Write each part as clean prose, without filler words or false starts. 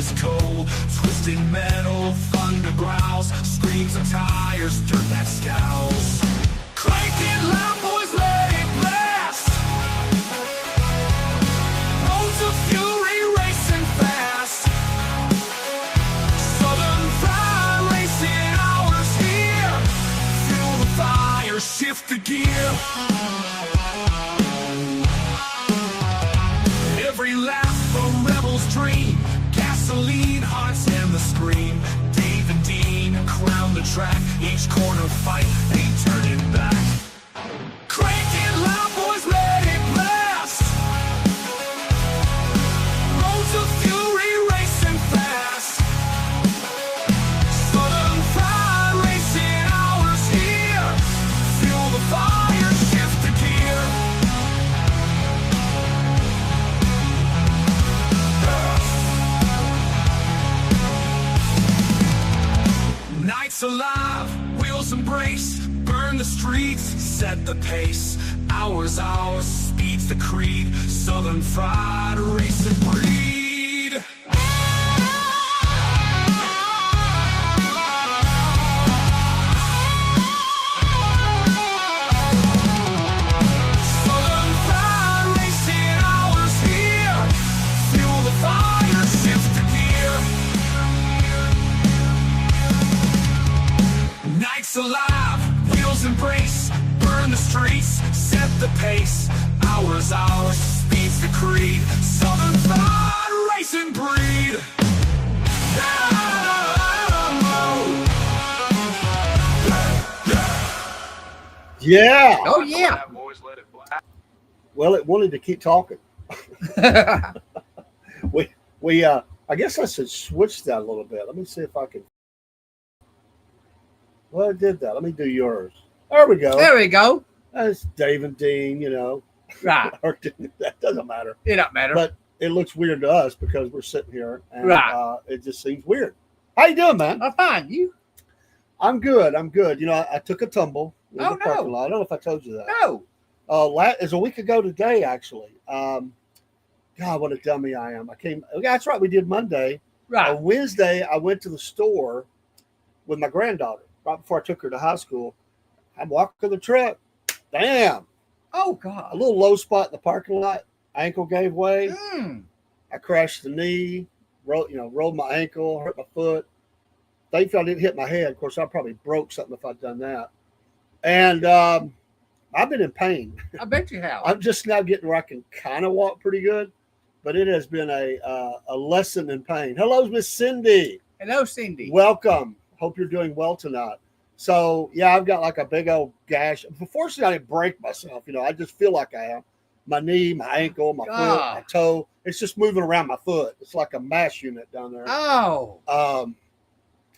is cold. Twisted metal, thunder growls, screams of tires, dirt that scowls. Cranking loud, boys, let it blast. Roads of fury racing fast. Southern Fried Racing hours here. Fuel the fire, shift the gear. Every lap a rebel's dream. Gasoline, hearts, and the scream. Dave and Dean crown the track. Each corner fight, ain't turning back. Cranking loud, boys, let it blast. Roads of fury racing fast. Southern Fried Racing hours here. Fuel the fire, shift the gear. Nights alive, wheels embrace, burn the streets, set the pace. Hours, speed's the creed. Southern Fried Racing breed. Southern Fried Racing hours here. Fuel the fire, shift the gear. Nights alive, wheels embrace, burn the streets, set the pace. Hours, speed's the creed. Southern Fried Racing breed. Yeah. Oh, yeah. Well, it wanted to keep talking. I guess I should switch that a little bit. Let me see if I can. Well, I did that. Let me do yours. There we go. There we go. That's Dave and Dean, you know. Right. That doesn't matter. It don't matter. But it looks weird to us because we're sitting here and Right. It just seems weird. How you doing, man? I'm fine. You? I'm good. You know, I took a tumble in Oh, the parking no. lot. I don't know if I told you that. No. It was a week ago today, actually. God, what a dummy I am. That's right. We did Monday. Right. On Wednesday, I went to the store with my granddaughter right before I took her to high school. I'm walking the truck. Damn. Oh, A God. little low spot in the parking lot. Ankle gave way. Mm. I crashed the knee, rolled my ankle, hurt my foot. Thankfully, I didn't hit my head. Of course, I probably broke something if I'd done that. And I've been in pain. I bet you have. I'm just now getting where I can kind of walk pretty good, but it has been a lesson in pain. Hello, Miss Cindy. Hello, Cindy. Welcome. Hope you're doing well tonight. So, yeah, I've got like a big old gash. Fortunately, I didn't break myself. You know, I just feel like I am. My knee, my ankle, my foot, my toe. It's just moving around my foot. It's like a mass unit down there. Oh.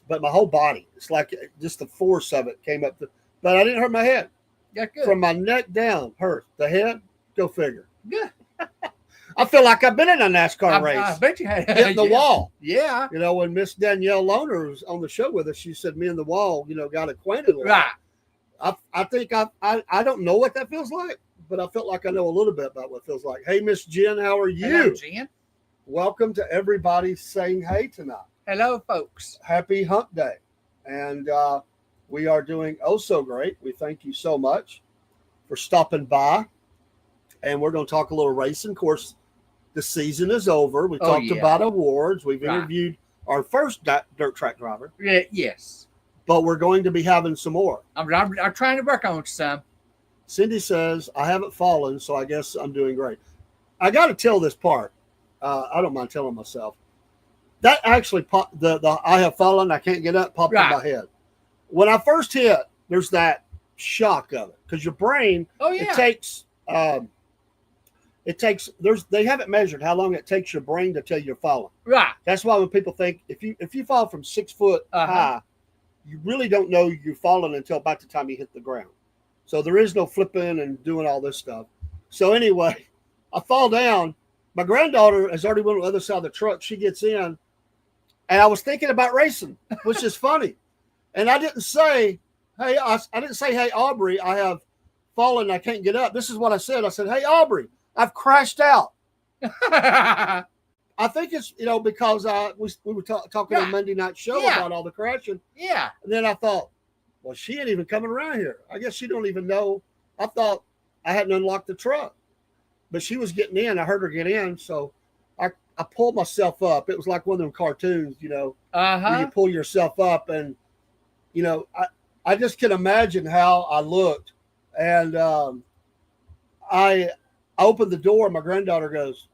But my whole body, it's like just the force of it came up. But I didn't hurt my head. Yeah, good. From my neck down, hurt. The head, go figure. Good. I feel like I've been in a NASCAR race. I bet you have. Hitting the wall. Yeah. You know, when Miss Danielle Lohner was on the show with us, she said me and the wall, got acquainted a lot. Right. I think I don't know what that feels like, but I felt like I know a little bit about what it feels like. Hey, Miss Jen, how are you? Hello, Jen. Welcome to everybody saying hey tonight. Hello, folks. Happy Hump Day. And we are doing oh so great. We thank you so much for stopping by. And we're going to talk a little racing. Of course, the season is over. We talked about awards. We've interviewed our first dirt track driver. Yeah, yes. But we're going to be having some more. I'm trying to work on it some. Cindy says, I haven't fallen, so I guess I'm doing great. I got to tell this part. I don't mind telling myself. That actually popped, the I have fallen, I can't get up, popped in my head. When I first hit, there's that shock of it. Because your brain, they haven't measured how long it takes your brain to tell you're falling. Right. That's why when people think if you fall from 6 foot high, you really don't know you've fallen until about the time you hit the ground. So there is no flipping and doing all this stuff. So anyway, I fall down. My granddaughter has already went on the other side of the truck. She gets in, and I was thinking about racing, which is funny. And I didn't say, hey, Aubrey, I have fallen. I can't get up. This is what I said. I said, hey, Aubrey, I've crashed out. I think it's, because we were talking on Yeah. Monday night show Yeah. about all the crashing. Yeah. And then I thought, well, she ain't even coming around here. I guess she don't even know. I thought I hadn't unlocked the truck, but she was getting in. I heard her get in. So I pulled myself up. It was like one of them cartoons, where you Uh-huh. pull yourself up. And, I just can imagine how I looked. And I opened the door. My granddaughter goes,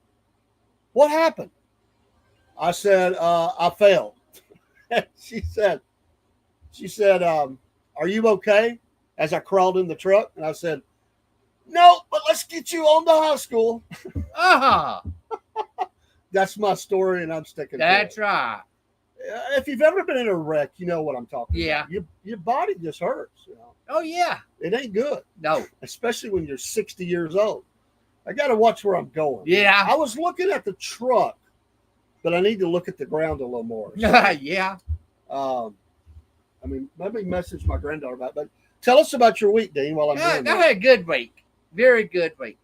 "What happened?" I said, "I fell." she said, "Are you okay?" As I crawled in the truck, and I said, "No, but let's get you on to high school." Uh-huh. That's my story, and I'm sticking That's to it. right. If you've ever been in a wreck, you know what I'm talking Yeah. about. Your body just hurts. Oh, yeah. It ain't good, No. especially when you're 60 years old. I got to watch where I'm going. Yeah. I was looking at the truck, but I need to look at the ground a little more. Yeah. Maybe message my granddaughter about it. But tell us about your week, Dean, while I'm I doing that. had a good week. Very good week.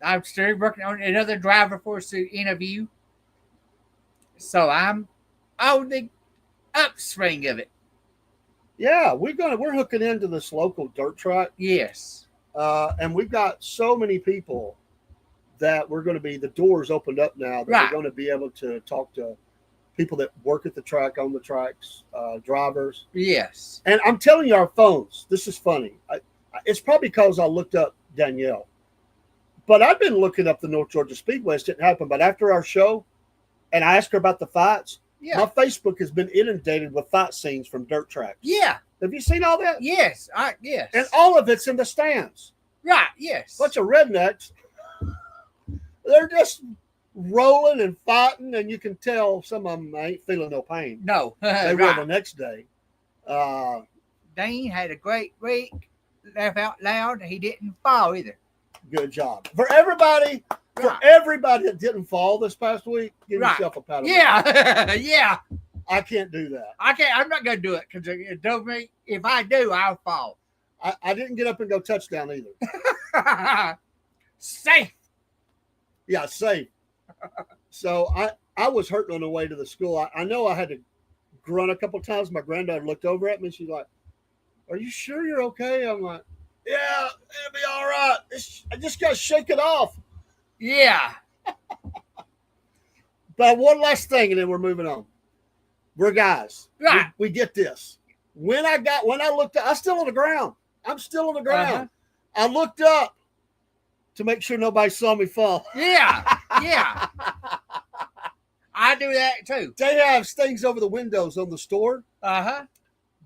I'm still working on another driver for us to interview. So I'm on the upswing of it. Yeah, we're hooking into this local dirt track, Yes. and we've got so many people that we're going to be. The doors opened up now that Right. we're going to be able to talk to people that work at the track, on the tracks, drivers. Yes. And I'm telling you, our phones. This is funny. It's probably because I looked up Danielle, but I've been looking up the North Georgia Speedway. It didn't happen, but after our show, and I asked her about the fights. Yeah. My Facebook has been inundated with fight scenes from dirt tracks. Yeah. Have you seen all that? Yes. Yes. And all of it's in the stands. Right. Yes. Bunch of rednecks. They're just rolling and fighting, and you can tell some of them ain't feeling no pain. No. They will the Right. next day. Dean had a great week. Laugh out loud. He didn't fall either. Good job. For everybody Right. that didn't fall this past week, give Right. yourself a pat on the back. Yeah. Yeah. I can't do that. I can't. I'm not gonna do it because it told me if I do, I'll fall. I didn't get up and go touchdown either. Safe. Yeah, safe. So I was hurting on the way to the school. I know I had to grunt a couple times. My granddaughter looked over at me and she's like, "Are you sure you're okay?" I'm like, "Yeah, it'll be all right. I just got to shake it off." Yeah. But one last thing, and then we're moving on. We're guys. Right. We get this. When I looked up, I'm still on the ground. I'm still on the ground. I looked up to make sure nobody saw me fall. Yeah. Yeah. I do that too. They have things over the windows on the store. Uh-huh.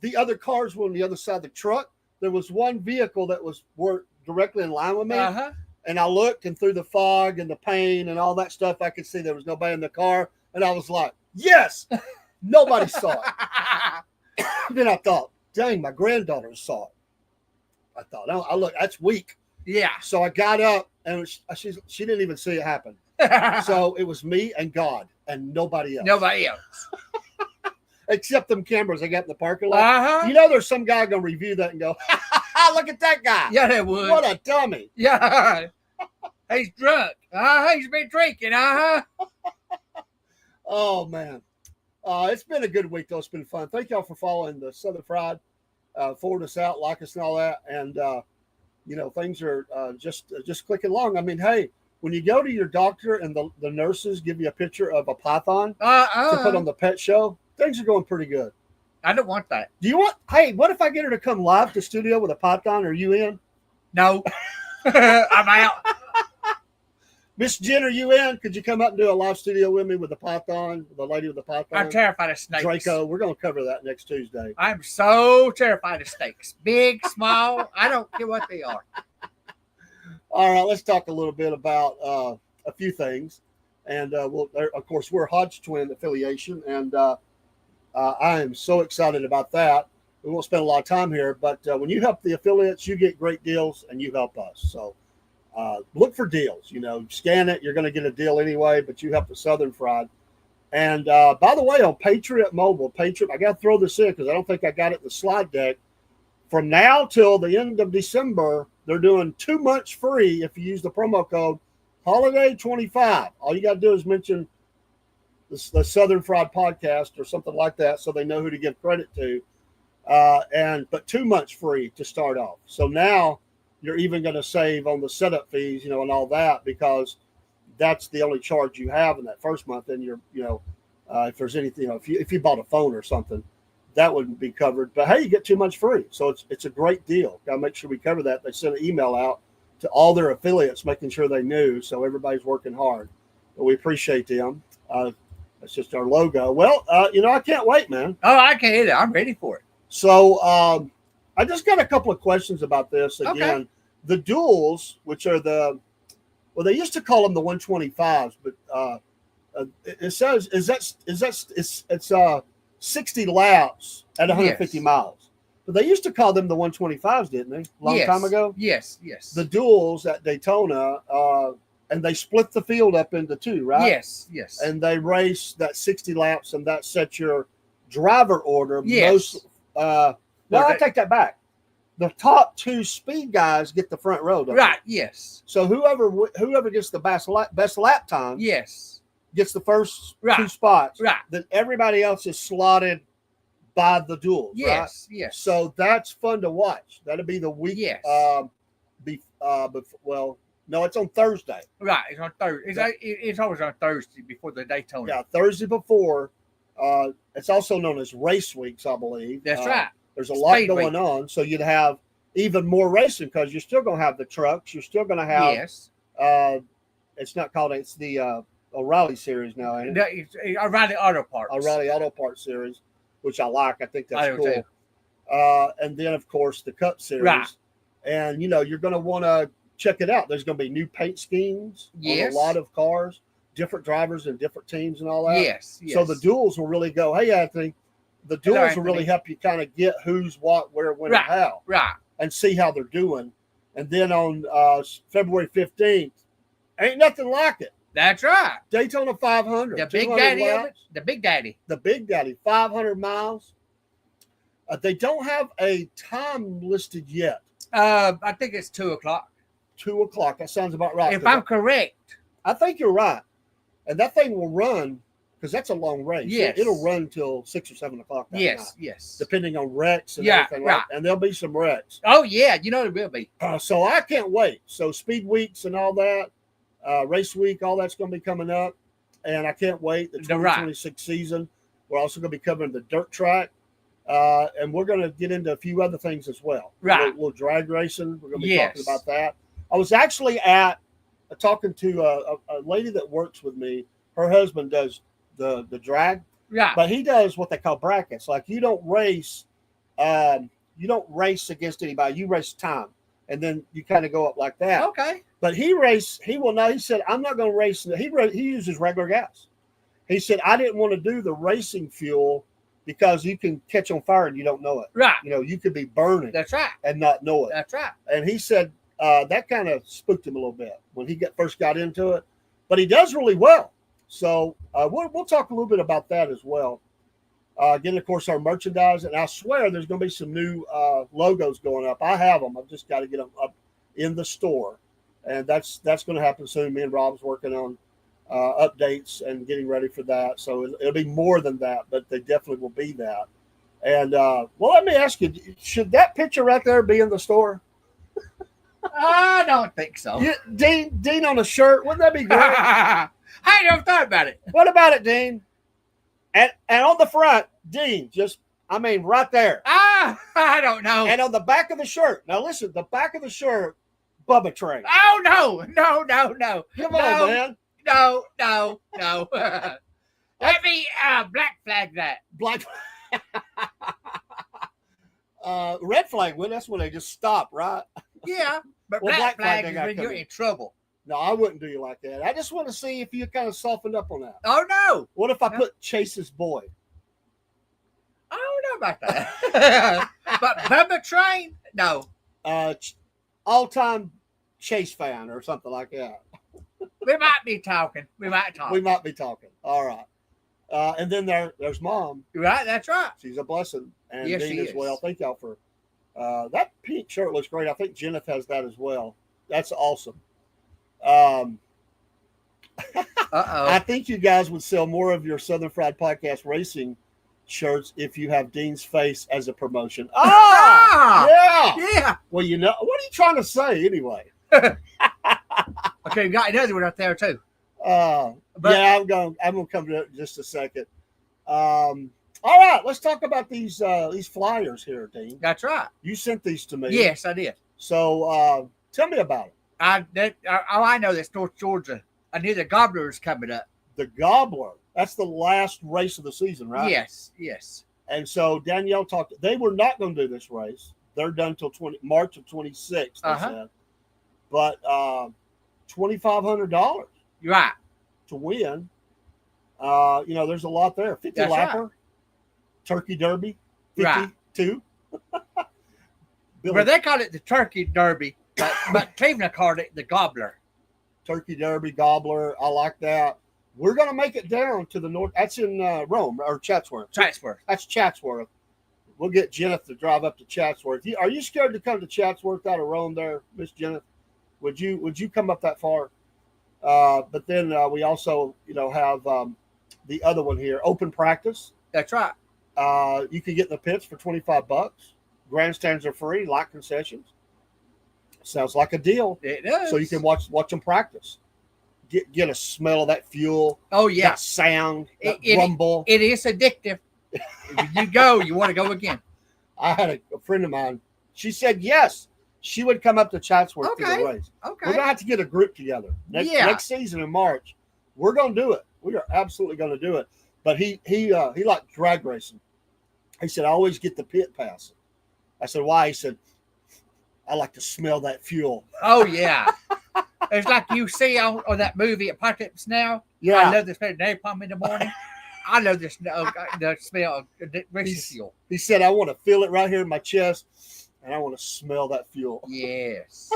The other cars were on the other side of the truck. There was one vehicle that were directly in line with me. Uh-huh. And I looked, and through the fog and the pain and all that stuff, I could see there was nobody in the car. And I was like, yes, nobody saw it. Then I thought, dang, my granddaughter saw it. I thought, oh, I look, that's weak. Yeah. So I got up, and she didn't even see it happen. So it was me and God and nobody else. Nobody else. Except them cameras they got in the parking lot. Uh-huh. You know there's some guy going to review that and go, look at that guy. Yeah, they would. What a dummy. Yeah. He's drunk. He's been drinking. Oh, man. It's been a good week, though. It's been fun. Thank y'all for following the Southern Fried. Forward us out, like us and all that. And, things are just clicking along. I mean, hey, when you go to your doctor and the nurses give you a picture of a python to put on the pet show, things are going pretty good. I don't want that. Do you want, hey, what if I get her to come live to studio with a python? Are you in? No. I'm out. Miss Jen, are you in? Could you come up and do a live studio with me with the python, the lady with the python? I'm terrified of snakes. Draco. We're going to cover that next Tuesday. I'm so terrified of snakes. Big, small, I don't care what they are. All right, let's talk a little bit about a few things. And, of course, we're Hodge Twin affiliation, and I am so excited about that. We won't spend a lot of time here, but when you help the affiliates, you get great deals, and you help us. So look for deals. Scan it. You're going to get a deal anyway, but you help the Southern Fried. And, by the way, on Patriot Mobile, I got to throw this in because I don't think I got it in the slide deck. From now till the end of December, they're doing 2 months free if you use the promo code Holiday25. All you got to do is mention the Southern Fried Podcast or something like that, so they know who to give credit to. But 2 months free to start off. So now you're even going to save on the setup fees, and all that, because that's the only charge you have in that first month. And if there's anything, if you bought a phone or something, that wouldn't be covered. But hey, you get 2 months free, so it's a great deal. Got to make sure we cover that. They sent an email out to all their affiliates, making sure they knew. So everybody's working hard. But we appreciate them. That's just our logo. Well, I can't wait, man. Oh, I can't either. I'm ready for it. So I just got a couple of questions about this. Again, Okay. The duals, which are they used to call them the 125s, but it says it's 60 laps at 150 Yes. miles. But they used to call them the 125s, didn't they? Long Yes. time ago. Yes. The duals at Daytona, and they split the field up into two, right? Yes. And they race that 60 laps, and that sets your driver order. Yes. No, I take that back. The top 2 speed guys get the front row, don't they? Right. Yes. So whoever gets the best lap time Yes. gets the first 2 Right. spots. Right. Then everybody else is slotted by the duels. Yes. Right? Yes. So that's fun to watch. That'll be the week. Yes. No, it's on Thursday. Right. It's on Thursday. It's always on Thursday before the Daytona. Yeah, Thursday before. It's also known as race weeks, I believe. That's right. There's a lot Speed going week. on, so you'd have even more racing because you're still going to have the trucks. You're still going to have. Yes. It's not called. It's the O'Reilly series now, ain't it? No, it's O'Reilly Auto Parts. O'Reilly Auto Parts series, which I like. I think I that's do cool. too. And then of course the Cup series. Right. And you're going to want to check it out. There's going to be new paint schemes Yes. on a lot of cars, different drivers and different teams and all that. Yes. So the duels will really go, hey, Anthony, the duels Hello, will really Anthony. help you kind of get who's what, where, when, Right. and how, Right. and see how they're doing. And then on February 15th, ain't nothing like it. That's right. Daytona 500. The big 200 daddy of laps, it. The big daddy. The big daddy, 500 miles. They don't have a time listed yet. I think it's 2:00. 2:00. That sounds about right. If I'm correct. I think you're right. And that thing will run, because that's a long race. Yes. It'll run till 6 or 7 o'clock that night. Yes. Depending on wrecks and Yeah, everything. right. And there'll be some wrecks. Oh yeah, there will be. So I can't wait. So speed weeks and all that, race week, all that's going to be coming up. And I can't wait. The Right. 2026 season. We're also going to be covering the dirt track. And we're going to get into a few other things as well. Right. A little drag racing. We're going to be Yes. talking about that. I was actually talking to a lady that works with me. Her husband does the drag, Right. but he does what they call brackets. Like you don't race against anybody. You race time, and then you kind of go up like that. Okay. But he will not. He said, "I'm not going to race." He uses regular gas. He said, "I didn't want to do the racing fuel because you can catch on fire and you don't know it. Right. You could be burning That's right. and not know it." That's right. And he said that kind of spooked him a little bit when he first got into it. But he does really well. So we'll talk a little bit about that as well. Again, of course, our merchandise. And I swear there's going to be some new logos going up. I have them. I've just got to get them up in the store. And that's going to happen soon. Me and Rob's working on updates and getting ready for that. So it'll be more than that, but they definitely will be that. And, well, let me ask you, should that picture right there be in the store? I don't think so. Dean on a shirt, wouldn't that be great? I never thought about it. What about it, Dean? And on the front, Dean, right there. I don't know. And on the back of the shirt. Now listen, the back of the shirt, Bubba Train. Oh no. Come on, man. No. Let me black flag that. Black red flag, that's when they just stop, right? Yeah, but Well, black black flag flag they is got when you're coming. in trouble. No, I wouldn't do you like that. I just want to see if you kind of softened up on that. Oh no. What if I No. put Chase's boy? I don't know about that. But Bubba Train? No. All-time Chase fan or something like that. We might be talking. We might talk. We might be talking. All right. And then there's Mom. Right, that's right. She's a blessing. And Yes, Dean she as is. well. Thank y'all for that pink shirt looks great. I think Jennifer has that as well. That's awesome. I think you guys would sell more of your Southern Fried Podcast Racing shirts if you have Dean's face as a promotion. Yeah. Yeah. Well, what are you trying to say anyway? Okay, we got another one up there too. Yeah, I'm gonna come to it in just a second. All right, let's talk about these flyers here, Dean. That's right. You sent these to me. Yes, I did. So tell me about it. I know that's North Georgia. I knew the Gobbler is coming up. The Gobbler. That's the last race of the season, right? Yes. And so Danielle talked. They were not going to do this race. They're done till March of 26. They said, but $2,500. Right. To win. There's a lot there. 50 That's lapper, right. Turkey Derby, 52. Right. Well, they call it the Turkey Derby, but Cleveland called it the Gobbler. Turkey Derby, Gobbler. I like that. We're going to make it down to the north. That's in Rome or Chatsworth. That's Chatsworth. We'll get Jennifer to drive up to Chatsworth. Are you scared to come to Chatsworth out of Rome there, Miss Jennifer? Would you come up that far? But then we also, have the other one here, open practice. That's right. You can get in the pits for $25. Grandstands are free, light concessions. Sounds like a deal. It does. So you can watch them practice. Get a smell of that fuel. Oh yeah, that sound, that rumble. It is addictive. If you go, you want to go again. I had a friend of mine. She said yes, she would come up to Chatsworth to the race. Okay, we're gonna have to get a group together next season in March. We're gonna do it. We are absolutely gonna do it. But he liked drag racing. He said I always get the pit pass. I said why? He said I like to smell that fuel. Oh yeah. It's like you see on that movie Apocalypse Now. Yeah. I love the smell of napalm in the morning. I love the smell of racing fuel. He said, I want to feel it right here in my chest, and I want to smell that fuel. Yes.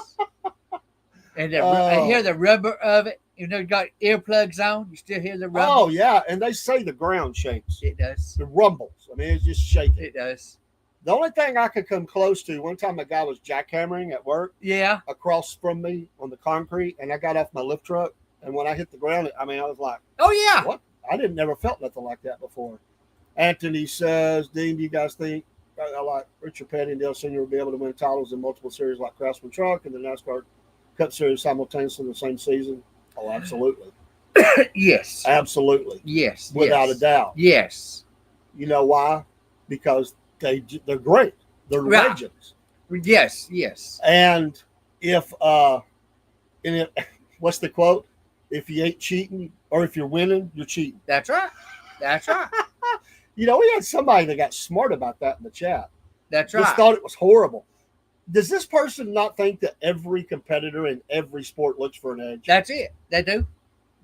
And I hear the rubber of it. You got earplugs on. You still hear the rumble. Oh, yeah. And they say the ground shakes. It does. It rumbles. I mean, it's just shaking. It does. The only thing I could come close to, one time a guy was jackhammering at work. Yeah. Across from me on the concrete, and I got off my lift truck, and when I hit the ground, I was like, oh, yeah. What? I never felt nothing like that before. Anthony says, Dean, do you guys think I like Richard Petty and Dale Sr. will be able to win titles in multiple series like Craftsman Truck and the NASCAR Cup Series simultaneously in the same season? Oh, absolutely. Yes. Absolutely. Yes. Without a doubt. Yes. You know why? Because they're great. They're legends. Yes. And if what's the quote? If you ain't cheating or if you're winning, you're cheating. That's right. We had somebody that got smart about that in the chat. That's right. Just thought it was horrible. Does this person not think that every competitor in every sport looks for an edge? That's it. They do.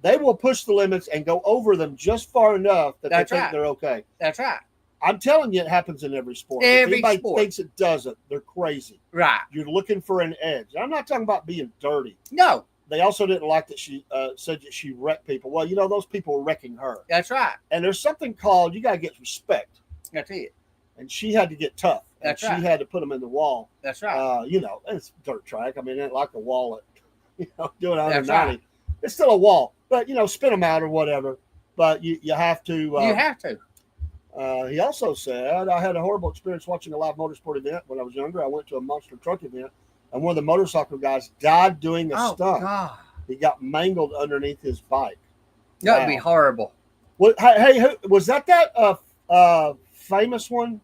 They will push the limits and go over them just far enough that they think they're okay. That's right. I'm telling you, it happens in every sport. If anybody thinks it doesn't, they're crazy. Right. You're looking for an edge. I'm not talking about being dirty. No. They also didn't like that she said that she wrecked people. Well, those people were wrecking her. That's right. And there's something called, you got to get respect. That's it. And she had to get tough. And she had to put them in the wall. That's right. It's a dirt track. I mean, it ain't like a wall at, doing 190. Right. It's still a wall. But, spin them out or whatever. But you have to. You have to. He also said, I had a horrible experience watching a live motorsport event when I was younger. I went to a monster truck event, and one of the motorcycle guys died doing a stunt. God. He got mangled underneath his bike. That would be horrible. Well, hey, was that famous one,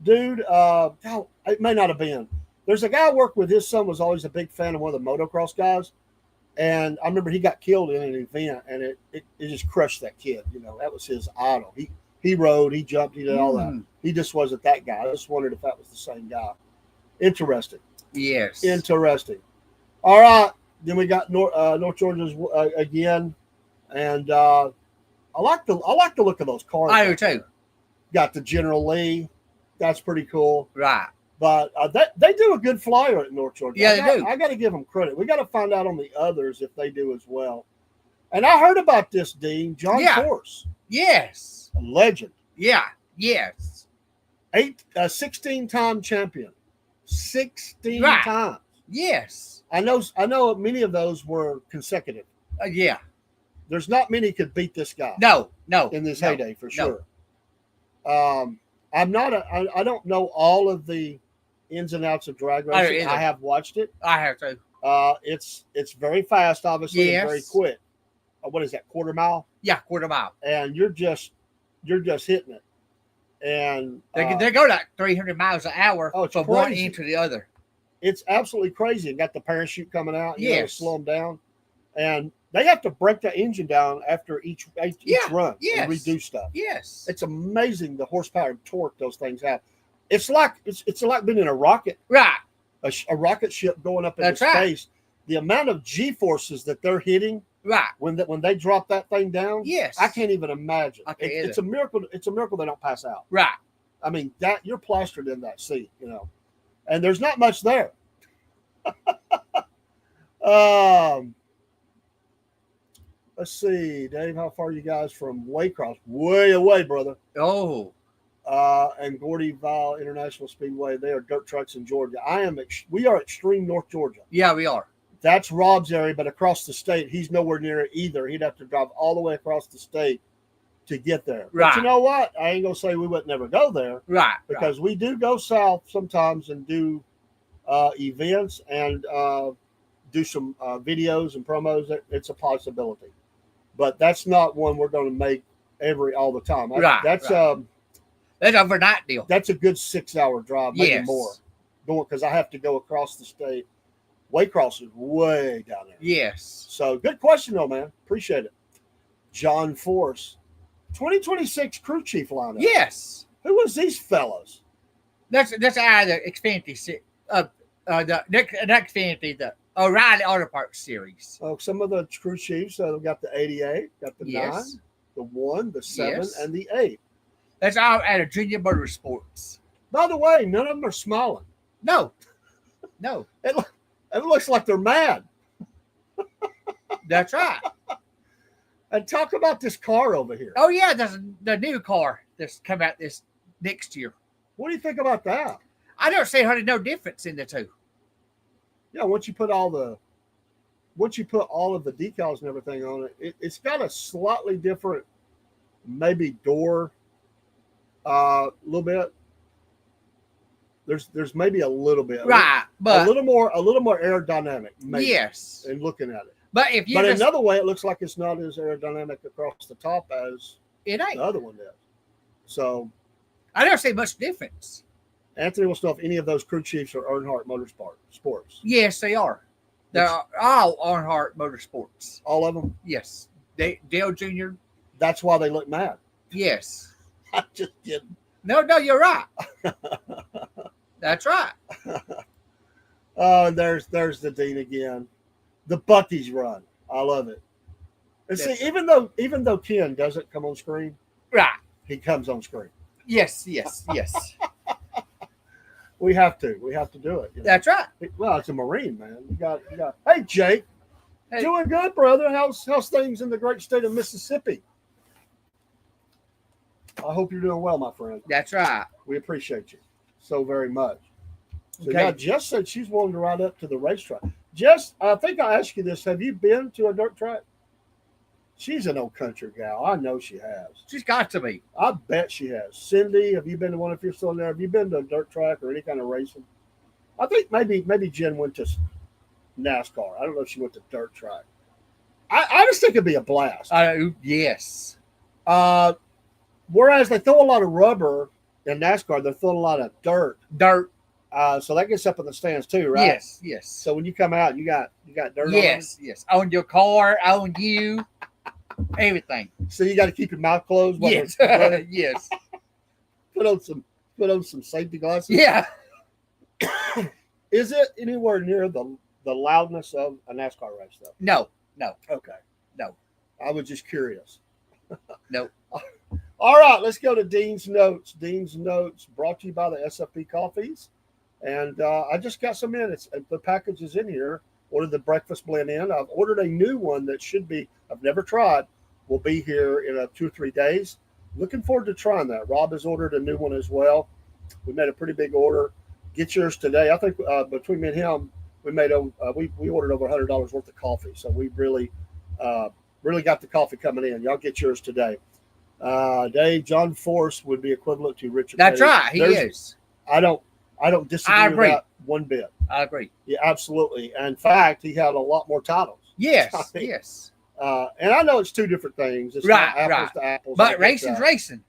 dude? It may not have been. There's a guy I worked with. His son was always a big fan of one of the motocross guys. And I remember he got killed in an event, and it just crushed that kid. That was his idol. He rode, he jumped, he did all that. He just wasn't that guy. I just wondered if that was the same guy. Interesting. Yes. Interesting. All right. Then we got North Georgia's again, and I like the look of those cars. I do too. Got the General Lee. That's pretty cool. Right. But they do a good flyer at North Georgia. Yeah, they do. I got to give them credit. We got to find out on the others if they do as well. And I heard about this, Dean. John Force. Yes. A legend. Yeah. Yes. 16-time champion. 16 times. Yes. I know many of those were consecutive. Yeah. There's not many could beat this guy. No. In this no, heyday, for no. sure. I don't know all of the ins and outs of drag I don't racing. either. I have watched it. I have to. It's very fast, obviously, and very Yes. quick. What is that, quarter mile? Yeah, quarter mile. And you're just hitting it. And They go like 300 miles an hour Oh, it's from one crazy. end to the other. it's absolutely crazy. And got the parachute coming out, you know, to Yes. slow them down. And they have to break the engine down after each Yeah, run yes. and redo stuff. Yes. It's amazing the horsepower and torque those things have. It's like being in a rocket, Right. a rocket ship going up into That's right. space. The amount of G forces that they're hitting Right. when they drop that thing down, Yes. I can't even imagine. I can't It's a miracle. It's a miracle they don't pass out. Right. I mean, that you're plastered in that seat, you know, and there's not much there. Let's see, Dave, how far are you guys from Waycross? Way away, brother. Oh. And Gordyville International Speedway. They are dirt trucks in Georgia. We are extreme North Georgia. Yeah, we are. That's Rob's area, but across the state, he's nowhere near it either. He'd have to drive all the way across the state to get there. Right. But you know what? I ain't gonna say we would never go there, Right. because we do go south sometimes and do events and do some videos and promos. It's a possibility, but that's not one we're going to make all the time. Right, That's right. That's an overnight deal. that's a good 6-hour drive, maybe Yes. more, going because I have to go across the state. Waycross is way down there. Yes. So good question though, man. Appreciate it. John Force, 2026 crew chief lineup. Yes. Who was these fellows? That's out of the Xfinity the Xfinity, the O'Reilly Auto Parts series. Oh, some of the crew chiefs. We've got the 88, got the 9, Yes. the 1, the 7, Yes. and the 8. That's all out of Junior Motorsports. By the way, none of them are smiling. No. No. It looks like they're mad. That's right. And talk about this car over here. Oh yeah, that's the new car that's come out this next year. What do you think about that? I don't see hardly no difference in the two. Yeah, once you put all of the decals and everything on it, it's got a slightly different, maybe door, a little bit. There's maybe a little bit, Right. a But little more aerodynamic. Maybe, yes. in looking at it. But if you But just, another way, it looks like it's not as aerodynamic across the top as it ain't. the other one does. So I don't see much difference. Anthony wants to know if any of those crew chiefs are Earnhardt Motorsports. Yes, they are. They're all Earnhardt Motorsports. All of them. Yes. Dale Jr. That's why they look mad. Yes. I just kidding. No, you're right. That's right. Oh, and there's the Dean again. The Bucky's run. I love it. And see, Yes. even though Ken doesn't come on screen, Right. he comes on screen. Yes. We have to do it. You know? That's right. Well, it's a Marine, man. You got. Hey, Jake, Hey. doing good, brother. How's things in the great state of Mississippi? I hope you're doing well, my friend. That's right. We appreciate you so very much. So Okay. yeah, Jess said she's willing to ride up to the racetrack. Jess, I think I asked you this. Have you been to a dirt track? She's an old country gal. I know she has. She's got to be. I bet she has. Cindy, have you been to one if you're still in there? Have you been to a dirt track or any kind of racing? I think maybe Jen went to NASCAR. I don't know if she went to dirt track. I just think it'd be a blast. Yes. Whereas they throw a lot of rubber in NASCAR, they're throwing a lot of dirt. Dirt. So that gets up in the stands too, right? Yes. So when you come out, you got dirt Yes. On your car, on you, everything. on. So you got to keep your mouth closed. while Yes. it's running. Yes. Put on some safety glasses. Yeah. Is it anywhere near the loudness of a NASCAR race though? No. Okay. No. I was just curious. No. All right, let's go to Dean's Notes. Dean's Notes brought to you by the SFP Coffees. And I just got some in. The package is in here. Ordered the breakfast blend in. I've ordered a new one that should be, I've never tried, will be here in 2 or 3 days. Looking forward to trying that. Rob has ordered a new one as well. We made a pretty big order. Get yours today. I think between me and him, we ordered over $100 worth of coffee. So we really Really got the coffee coming in. Y'all get yours today. Dave, John Force would be equivalent to Richard. That's Petty. right. He is. I don't disagree I with agree. that one bit. I agree. Yeah, absolutely. In fact, he had a lot more titles. Yes. I mean, Yes. And I know it's two different things. It's Right, not apples to apples. But racing's racing.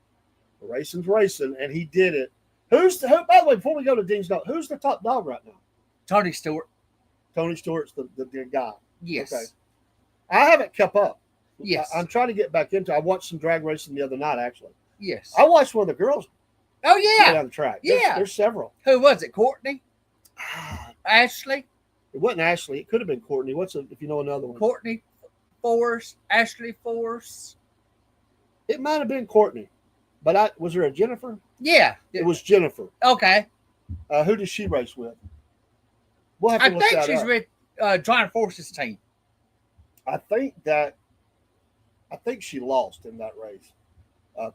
Racing's racing, and he did it. Who? By the way, before we go to Dean's note, who's the top dog right now? Tony Stewart. Tony Stewart's the guy. Yes. Okay. I haven't kept up. Yes. I'm trying to get back into. I watched some drag racing the other night. Actually, Yes. I watched one of the girls Oh go yeah. down the track. Yeah. There's several. Who was it? Courtney? Ashley? It wasn't Ashley. It could have been Courtney. If you know another one? Courtney Force? Ashley Force? It might have been Courtney, but was there a Jennifer? Yeah. It was Jennifer. Okay. Who does she race with? We'll have to I look think that she's up. with John Force's team. I think she lost in that race.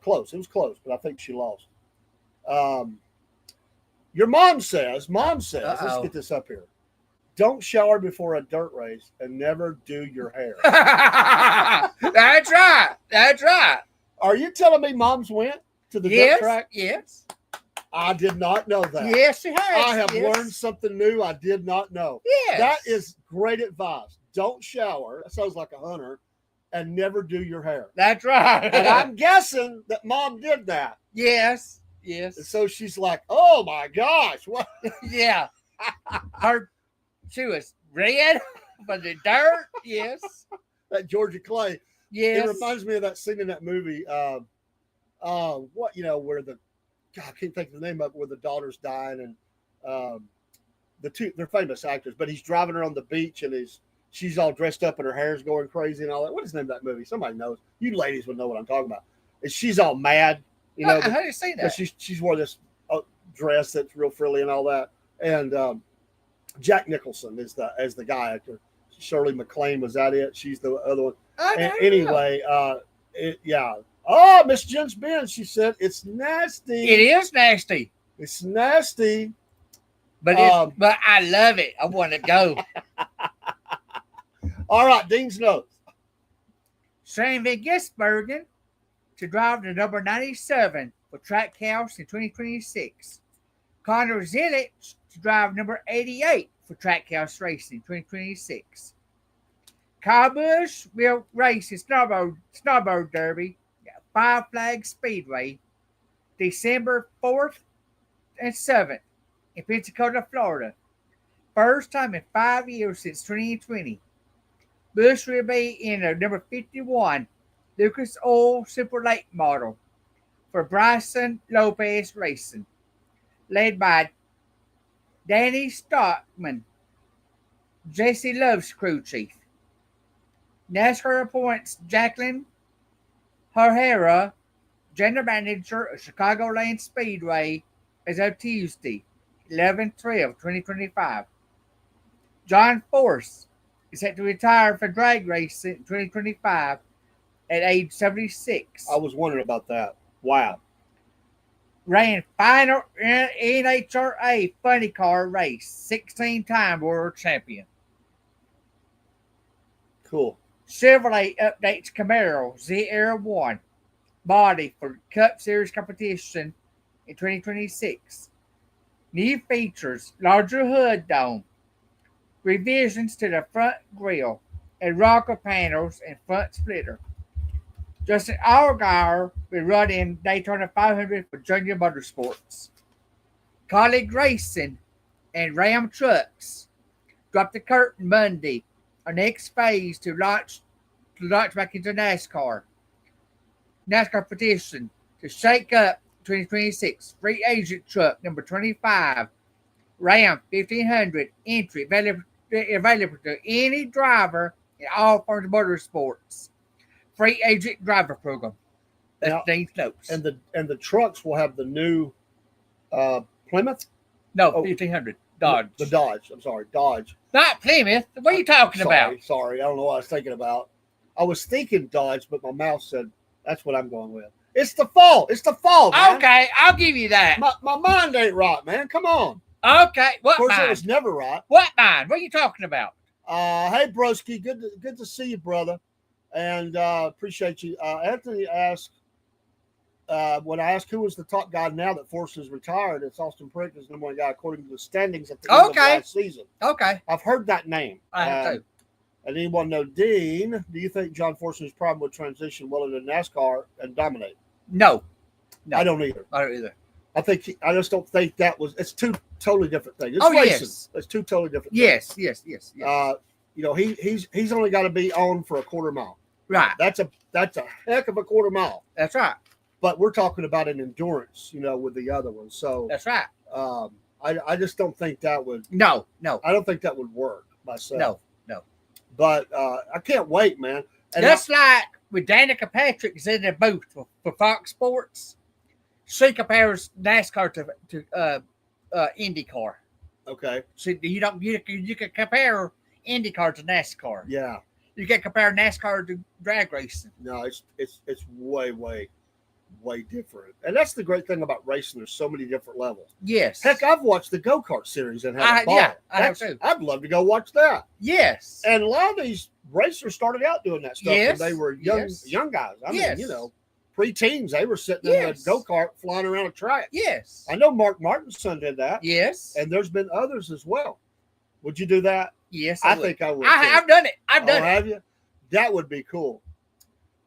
Close. It was close, but I think she lost. Your mom says, let's Uh-oh. get this up here. Don't shower before a dirt race and never do your hair. That's right. That's right. Are you telling me moms went to the dirt Yes. track? Yes. I did not know that. Yes, she has. I have yes. learned something new I did not know. Yes. That is great advice. Don't shower. That sounds like a hunter. And never do your hair. That's right. And I'm guessing that mom did that. Yes. Yes. And so she's like, oh my gosh. What? Yeah. She was red for the dirt. Yes. That Georgia Clay. Yes. It reminds me of that scene in that movie. Where I can't think of the name of it, where the daughter's dying and they're famous actors, but he's driving her on the beach and she's all dressed up and her hair's going crazy and all that. What is the name of that movie? Somebody knows. You ladies would know what I'm talking about. And she's all mad, I didn't see that. She's wore this dress that's real frilly and all that. And Jack Nicholson is the guy actor. Shirley MacLaine, was that it? She's the other one. Anyway, Oh, Miss Jen's Ben, she said it's nasty. It is nasty. It's nasty. But I love it. I want to go. All right, Dean's notes. Shane Van Gisbergen to drive the number 97 for Trackhouse in 2026. Connor Zilich to drive number 88 for Trackhouse Racing 2026. Kyle Busch will race in Snowboard Derby, Five Flag Speedway, December 4th and 7th in Pensacola, Florida. First time in 5 years since 2020. Busch will be in a number 51 Lucas Oil Super Late model for Bryson Lopez Racing, led by Danny Stockman, Jesse Love's crew chief. NASCAR appoints Jacqueline Herrera, general manager of Chicagoland Speedway, as of Tuesday, 11/12/2025. John Force is set to retire from drag racing in 2025 at age 76. I was wondering about that. Wow. Ran final NHRA funny car race, 16-time world champion. Cool. Chevrolet updates Camaro ZR1 body for Cup Series competition in 2026. New features: larger hood dome, revisions to the front grille, and rocker panels and front splitter. Justin Allgaier will run in Daytona 500 for Junior Motorsports. Colleague Racing and Ram Trucks dropped the curtain Monday on next phase to launch back into NASCAR. NASCAR petition to shake up 2026 free agent truck number 25 Ram 1500 entry available to any driver in all forms of motorsports. Free agent driver program. That's Dean's notes. And the trucks will have the new Plymouth? No, 1500 Dodge. The Dodge. I'm sorry, Dodge. Not Plymouth. What are you talking about? Sorry, I don't know what I was thinking about. I was thinking Dodge, but my mouth said that's what I'm going with. It's the fall. It's the fall, man. Okay, I'll give you that. My mind ain't right, man. Come on. Okay, what Of course, mind? it was never right. What mind? What are you talking about? Hey, broski, good to see you, brother. And appreciate you. Anthony asked, when I asked who was the top guy now that Forrest is retired, it's Austin Prick is the number one guy according to the standings at the end of last season. Okay. I've heard that name. I have too. And anyone know, Dean, do you think John Forster's problem would transition well into NASCAR and dominate? No. I don't either. I don't either. I just don't think that was. It's two totally different things. It's racing. Yes. It's two totally different. Yes. Things. Yes. He's only got to be on for a quarter mile. Right. That's a heck of a quarter mile. That's right. But we're talking about an endurance, with the other one. So that's right. I just don't think that would. No. I don't think that would work myself. No. But I can't wait, man. And just like with Danica Patrick is in the booth for Fox Sports, she compares NASCAR to IndyCar. Okay. So you can compare IndyCar to NASCAR. Yeah. You can compare NASCAR to drag racing. No, it's way different. And that's the great thing about racing. There's so many different levels. Yes. Heck, I've watched the go-kart series and had a ball. Yeah, I have too. I'd love to go watch that. Yes. And a lot of these racers started out doing that stuff when they were young guys. I mean, pre-teens, they were sitting in a go-kart flying around a track. Yes. I know Mark Martin's son did that. Yes. And there's been others as well. Would you do that? Yes, I think I would. I've done it. I've done it. Have you? That would be cool.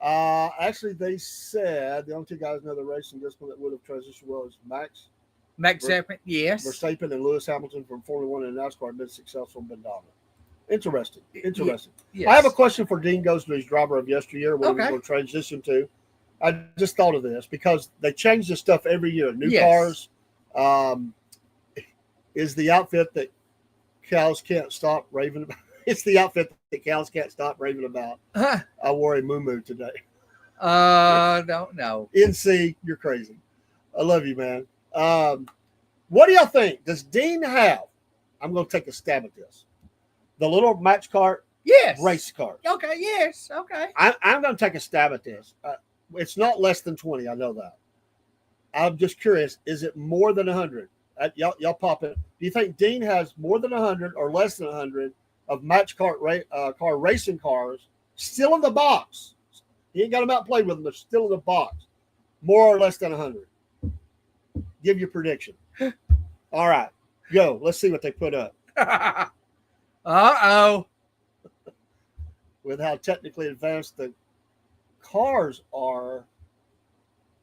Actually, they said the only two guys in the racing discipline that would have transitioned well is Max Verstappen, yes. Verstappen and Lewis Hamilton from Formula One and NASCAR have been successful and been dominant. Interesting. Yes. I have a question for Dean Goes to his driver of yesteryear. What we're going to transition to. I just thought of this because they change this stuff every year. New cars. Is the outfit that cows can't stop raving about? It's the outfit that cows can't stop raving about. I wore a muumuu today. Don't know. NC, you're crazy. I love you, man. What do y'all think? Does Dean have? I'm going to take a stab at this. The little match cart, race cars. Okay, yes, okay. I'm going to take a stab at this. It's not less than 20. I know that. I'm just curious. Is it more than 100? Y'all pop it. Do you think Dean has more than 100 or less than 100 of match car racing cars still in the box? He ain't got them out and played with them. They're still in the box. More or less than 100. Give your prediction. All right. Go. Let's see what they put up. Uh-oh. With how technically advanced the cars are,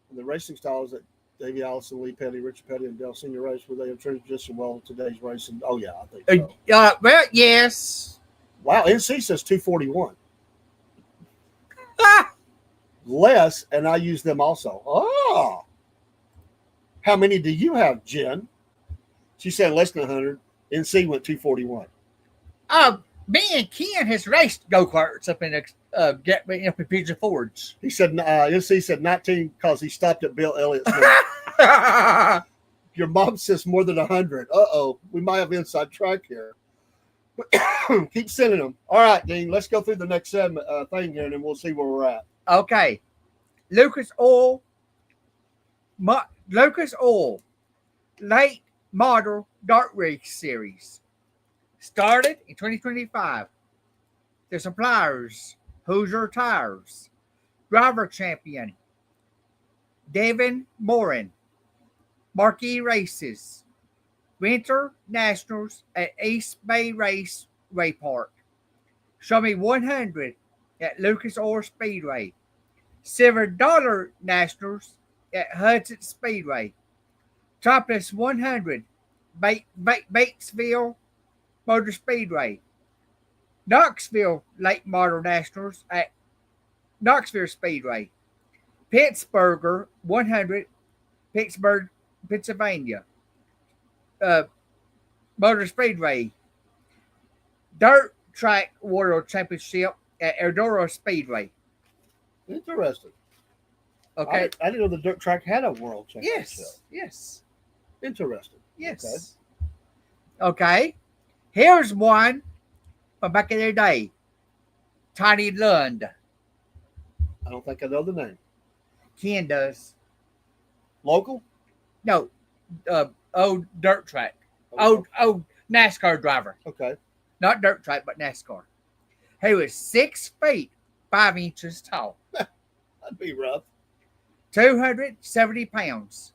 and the racing styles that Davey Allison, Lee Petty, Richard Petty, and Dale Senior race, where they have transitioned well in today's racing. Oh, yeah, I think so. Well, yes. Wow, NC says 241. Less, and I use them also. Oh. How many do you have, Jen? She said less than 100. NC went 241. Me and Ken has raced go-karts up in Pigeon Forge. He said, NC said 19 because he stopped at Bill Elliott's. Your mom says more than 100. Uh-oh. We might have inside track here. Keep sending them. All right, Dean, let's go through the next thing here, and then we'll see where we're at. Okay. Lucas Oil, late model dark race series. Started in 2025. The suppliers, Hoosier Tires. Driver champion, Devin Morin. Marquee races. Winter Nationals at East Bay Raceway Park. Show me 100 at Lucas Oil Speedway. Silver Dollar Nationals at Hudson Speedway. Topless 100 Batesville Motor Speedway. Knoxville Late Model Nationals at Knoxville Speedway. Pittsburgher 100 Pittsburgh, Pennsylvania. Motor Speedway. Dirt Track World Championship at Eldora Speedway. Interesting. Okay. I didn't know the dirt track had a world championship. Yes. Interesting. Yes. Okay. Here's one from back in the day. Tiny Lund. I don't think I know the name. Ken does. Local? No. Old dirt track. Okay. Old NASCAR driver. Okay. Not dirt track, but NASCAR. He was 6 feet, 5 inches tall. That'd be rough. 270 pounds.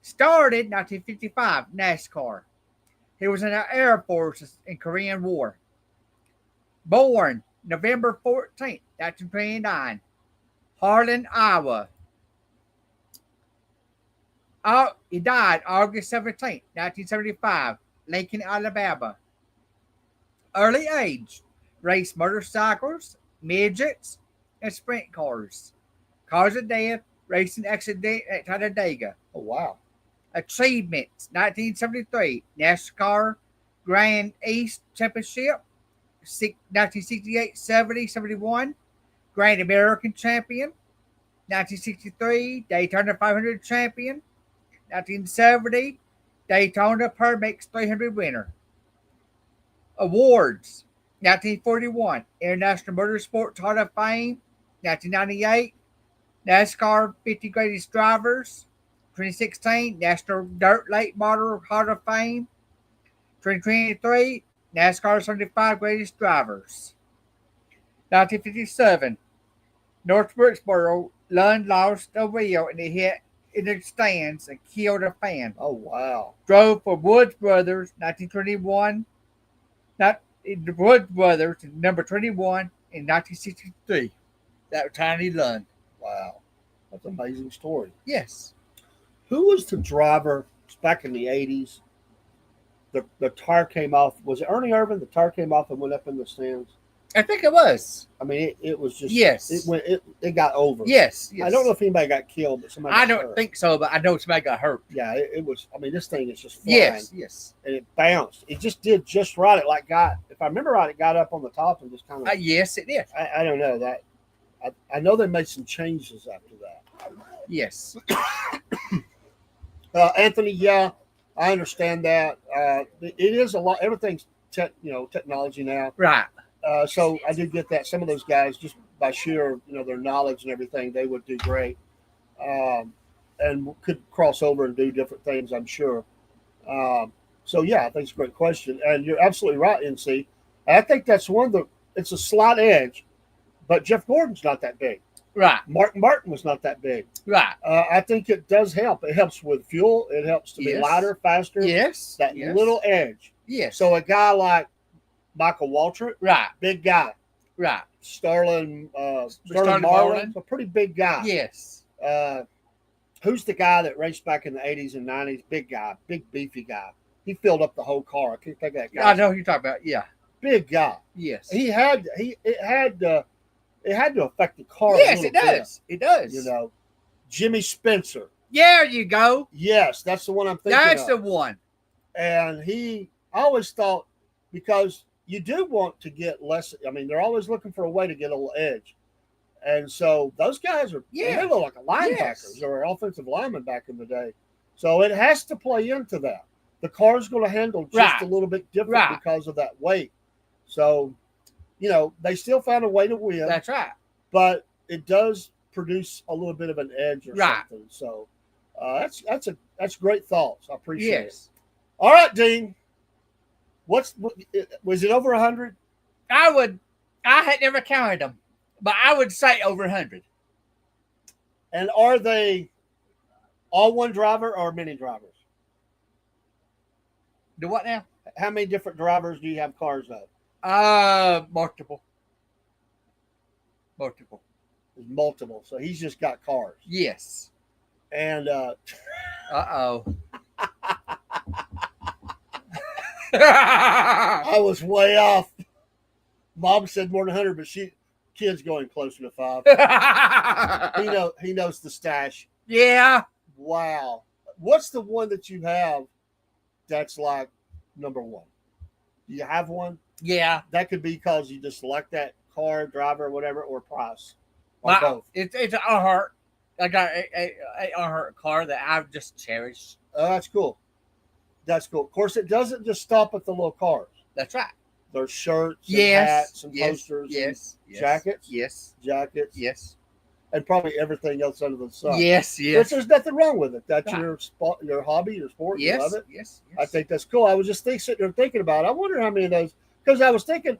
Started 1955 NASCAR. He was in the Air Force in Korean War. Born November 14th, 1929, Harlan, Iowa. He died August 17th, 1975, Lincoln, Alabama. Early age, raced motorcycles, midgets, and sprint cars. Cause of death, racing accident at Talladega. Oh, wow. Achievements, 1973, NASCAR Grand East Championship, 1968, 70, 71, Grand American Champion, 1963, Daytona 500 Champion, 1970, Daytona Permix 300 winner. Awards, 1941, International Motorsports Hall of Fame, 1998, NASCAR 50 Greatest Drivers, 2016, National Dirt Late Model Hall of Fame, 2023, NASCAR 75 Greatest Drivers. 1957, North Wilkesboro, Lund lost a wheel and he hit in the stands and killed a fan. Oh, wow. Drove for Woods Brothers, 1921. Not the Woods Brothers, number 21 in 1963. That was Tiny Lund. Wow. That's an amazing story. Yes. Who was the driver back in the 80s? The tire came off. Was it Ernie Irvin? The tire came off and went up in the stands. I think it was. I mean, it was just. Yes. It got over. Yes. I don't know if anybody got killed, but somebody. I got don't hurt. think so, but I know somebody got hurt. Yeah, it was. I mean, this thing is just flying. Yes. And it bounced. It just did just right. It if I remember right, it got up on the top and just kind of. Yes, it did. I don't know that. I know they made some changes after that. Yes. Anthony, yeah, I understand that. It is a lot. Everything's technology now. Right. So I do get that. Some of those guys, just by sheer their knowledge and everything, they would do great, and could cross over and do different things, I'm sure. So yeah, I think it's a great question, and you're absolutely right, NC. And I think that's it's a slight edge, but Jeff Gordon's not that big. Right. Mark Martin was not that big. Right. I think it does help. It helps with fuel. It helps to be lighter, faster. Yes. That little edge. Yes. So a guy like Michael Waltrip, right. Big guy. Right. Sterling Marlin, Marlin's a pretty big guy. Yes. Who's the guy that raced back in the 80s and 90s? Big guy, big beefy guy. He filled up the whole car. I can't think of that guy. I know who you're talking about. Yeah. Big guy. Yes. It had to affect the car. Yes, it does. It does. Jimmy Spencer. There you go. Yes, that's the one I'm thinking That's of. the one. And I always thought, because you do want to get less. I mean, they're always looking for a way to get a little edge. And so those guys they look like linebackers or offensive linemen back in the day. So it has to play into that. The car's going to handle just a little bit different because of that weight. So, they still found a way to win. That's right. But it does produce a little bit of an edge or something. So that's great thoughts. I appreciate it. All right, Dean. Was it over 100? I had never counted them, but I would say over 100. And are they all one driver or many drivers? Do what now? How many different drivers do you have cars of? Multiple. There's multiple. So he's just got cars. Yes. And uh-oh. I was way off. Mom said more than 100, but kid's going closer to 5. He knows the stash. Yeah. Wow. What's the one that you have that's like number one? Do you have one? Yeah. That could be because you just select that car, driver, whatever, or price. Or both. It's an Earnhardt. I got a Earnhardt car that I've just cherished. Oh, that's cool. That's cool. Of course, it doesn't just stop at the little cars. That's right. There's shirts and hats and posters and jackets. Yes. Jackets. Yes. And probably everything else under the sun. Yes. But there's nothing wrong with it. That's your hobby, your sport. Yes. You love it. Yes. I think that's cool. I was just sitting there thinking about it. I wonder how many of those, because I was thinking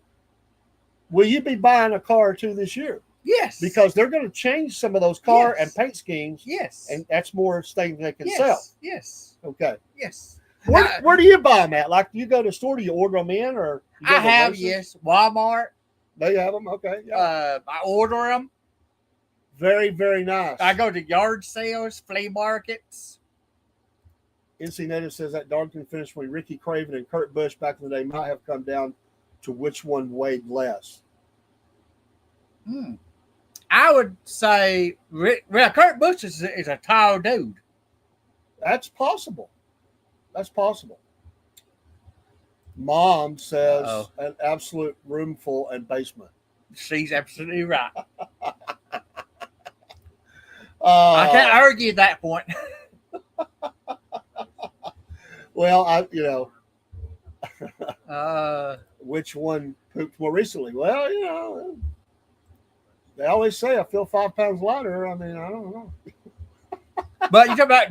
will you be buying a car or two this year? Yes. Because they're going to change some of those car Yes. and paint schemes, yes. and that's more things they can yes. sell. Yes. Okay. Yes. Where do you buy them at? Like, do you go to the store? Do you order them in, or you go I to have, races? yes. Walmart. They have them. Okay. Yeah. I order them. Very, very nice. I go to yard sales, flea markets. NC Native says that Darlington finish when Ricky Craven and Kurt Busch back in the day might have come down to which one weighed less. I would say, well, Kurt Busch is a tall dude. That's possible. That's possible. Mom says an absolute roomful and basement. She's absolutely right. Uh, I can't argue that point. Well, which one pooped more recently? Well, they always say I feel 5 pounds lighter. I mean, I don't know. But you talk about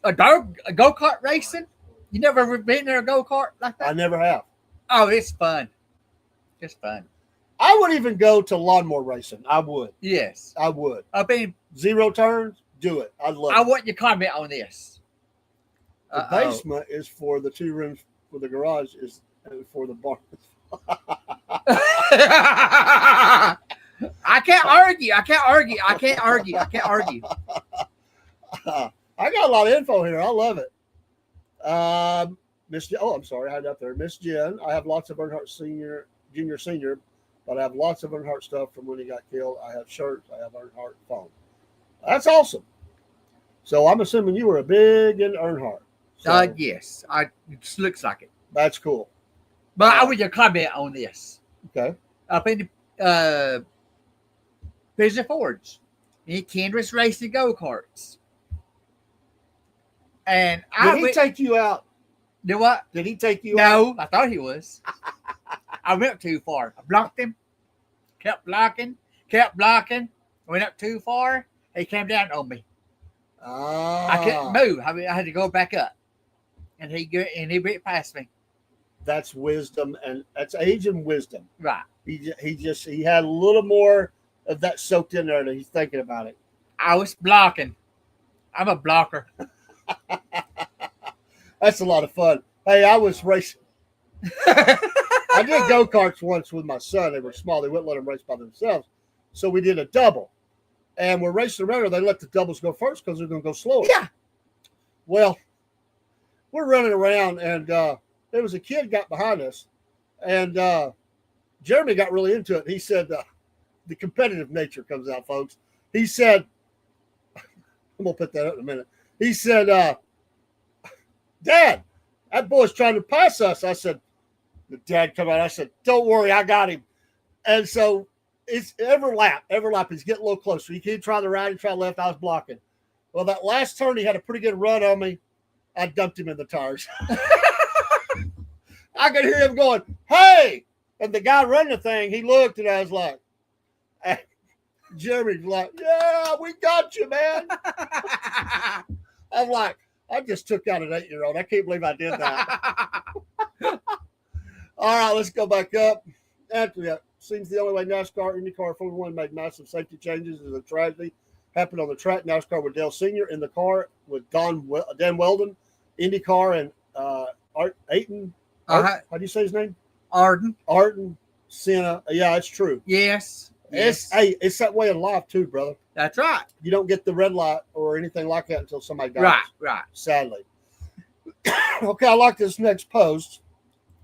a go-kart racing? You never been in a go-kart like that? I never have. Oh, it's fun. It's fun. I would even go to lawnmower racing. I would. Yes. I would. I mean, 0 turns, do it. I'd love I it. want your comment on this. The basement is for the 2 rooms, for the garage is for the barn. I can't argue. I I got a lot of info here. I love it. I'm sorry, I had it up there. Miss Jen, I have lots of Earnhardt junior, senior, but I have lots of Earnhardt stuff from when he got killed. I have shirts. I have Earnhardt phone. That's awesome. So I'm assuming you were a big in Earnhardt. So yes. It just looks like it. that's cool. But I want your comment on this. Okay. Up in the Busy Forge, Kendra's racing go-karts. And Did he take you out? Do what? Did he take you out? No, I thought he was. I went too far. I blocked him. Kept blocking. Went up too far. He came down on me. I couldn't move. I had to go back up. And he went past me. That's wisdom, and that's age and wisdom. Right. He had a little more of that soaked in there that he's thinking about it. I was blocking. I'm a blocker. That's a lot of fun. Hey, I was racing. I did go-karts once with my son. They were small. They wouldn't let them race by themselves. So we did a double. And we're racing around, or they let the doubles go first because they're going to go slower. Yeah. Well, we're running around, and there was a kid got behind us, and Jeremy got really into it. He said, the competitive nature comes out, folks. He said, I'm going to put that up in a minute. He said, Dad, that boy's trying to pass us. I said, the dad come out. I said, don't worry, I got him. And so it's every lap, he's getting a little closer. He keep trying to right, he tried left, I was blocking. Well, that last turn, he had a pretty good run on me. I dumped him in the tires. I could hear him going, hey! And the guy running the thing, he looked, and I was like, Jeremy's like, yeah, we got you, man. I'm like, I just took out an 8-year-old. I can't believe I did that. All right, let's go back up. After that, seems the only way NASCAR, IndyCar, Formula One made massive safety changes is a tragedy. Happened on the track. NASCAR with Dale Sr. in the car with Dan Weldon. IndyCar and Ayton. How do you say his name? Arden Senna. Yeah, it's true. Yes. It's that way in life too, brother. That's right. You don't get the red light or anything like that until somebody dies. Right. Sadly. Okay, I like this next post.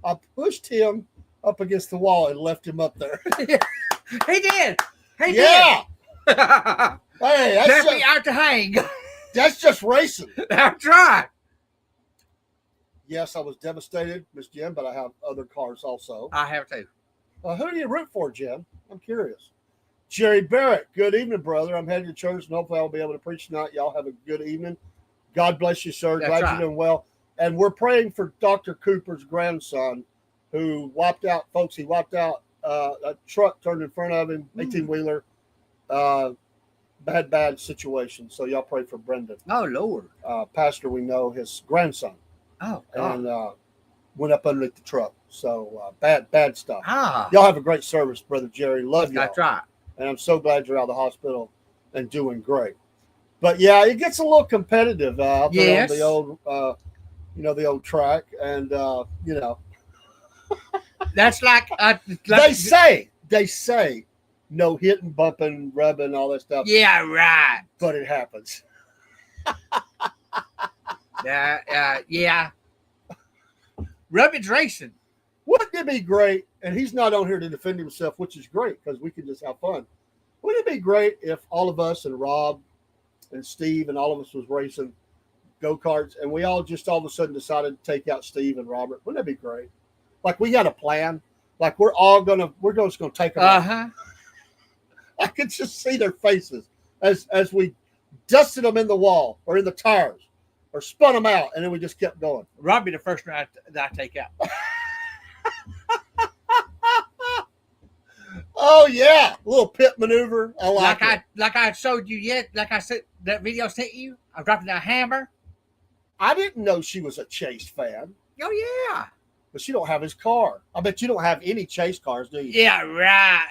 I pushed him up against the wall and left him up there. He did. Yeah. Hey, left me out to hang. That's just racing. That's right. Yes, I was devastated, Miss Jen, but I have other cars also. I have too. Who do you root for, Jen? I'm curious. Jerry Barrett, good evening, brother. I'm headed to church, and hopefully I'll be able to preach tonight. Y'all have a good evening. God bless you, sir. That's Glad right. you're doing well. And we're praying for Dr. Cooper's grandson, who wiped out, folks. He wiped out a truck turned in front of him, 18-wheeler. Bad situation. So y'all pray for Brendan. Oh, Lord. Pastor, we know his grandson. Oh, God. And went up underneath the truck. So bad stuff. Ah, Y'all have a great service, Brother Jerry. Love y'all. that's right. And I'm so glad you're out of the hospital and doing great. But yeah, it gets a little competitive out there on Yes. the old, the old track, and That's like, they say no hitting, bumping, rubbing, all that stuff. yeah, right. But it happens. Yeah. Rubbin's racing. Wouldn't it be great? And he's not on here to defend himself, which is great because we can just have fun. Wouldn't it be great if all of us and Rob and Steve and all of us was racing go-karts and we all just all of a sudden decided to take out Steve and Robert? Wouldn't that be great? Like we had a plan. Like we're just gonna take them out. I could just see their faces as we dusted them in the wall or in the tires or spun them out, and then we just kept going. Robbie, the first one that I take out. Oh yeah, a little pit maneuver. I like it. Like I showed you yet. Like I said, that video I sent you. I'm dropping that hammer. I didn't know she was a Chase fan, Oh yeah. but she don't have his car. I bet you don't have any Chase cars, do you? Yeah, right.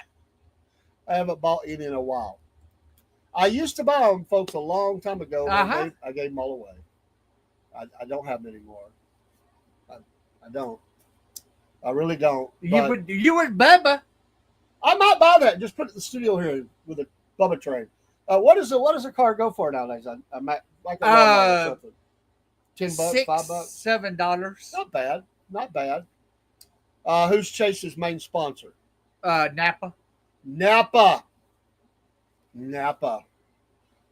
I haven't bought any in a while. I used to buy them, folks, a long time ago. Uh-huh. I gave them all away. I don't have them anymore. I don't. I really don't. You would Bubba. I might buy that. Just put it in the studio here with a Bubba train. What does a car go for nowadays? I might like a Walmart or something. $10, $5, $7. Not bad. Not bad. Who's Chase's main sponsor? Napa. Napa.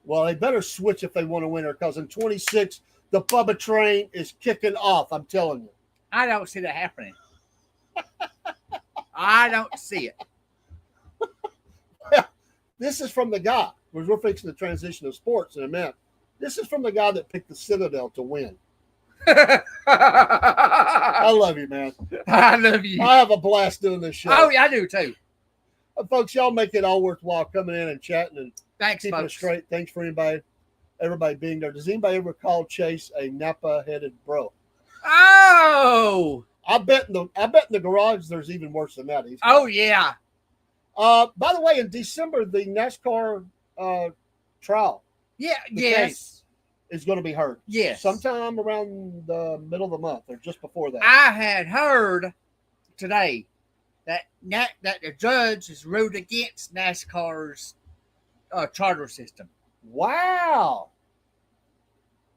Well, they better switch if they want to win her, because in 26, the Bubba train is kicking off. I'm telling you. I don't see that happening. I don't see it. This is from the guy. We're fixing the transition of sports in a minute. This is from the guy that picked the Citadel to win. I love you, man. I love you. I have a blast doing this show. Oh, yeah, I do too. Folks, y'all make it all worthwhile coming in and chatting and Thanks, keeping it folks. straight. Thanks for everybody being there. Does anybody ever call Chase a Napa-headed bro? Oh. I bet in the garage there's even worse than that. Oh, yeah. By the way, in December, the NASCAR trial Yeah, The yes. case is going to be heard. Yes. Sometime around the middle of the month or just before that. I had heard today that the judge has ruled against NASCAR's charter system. Wow.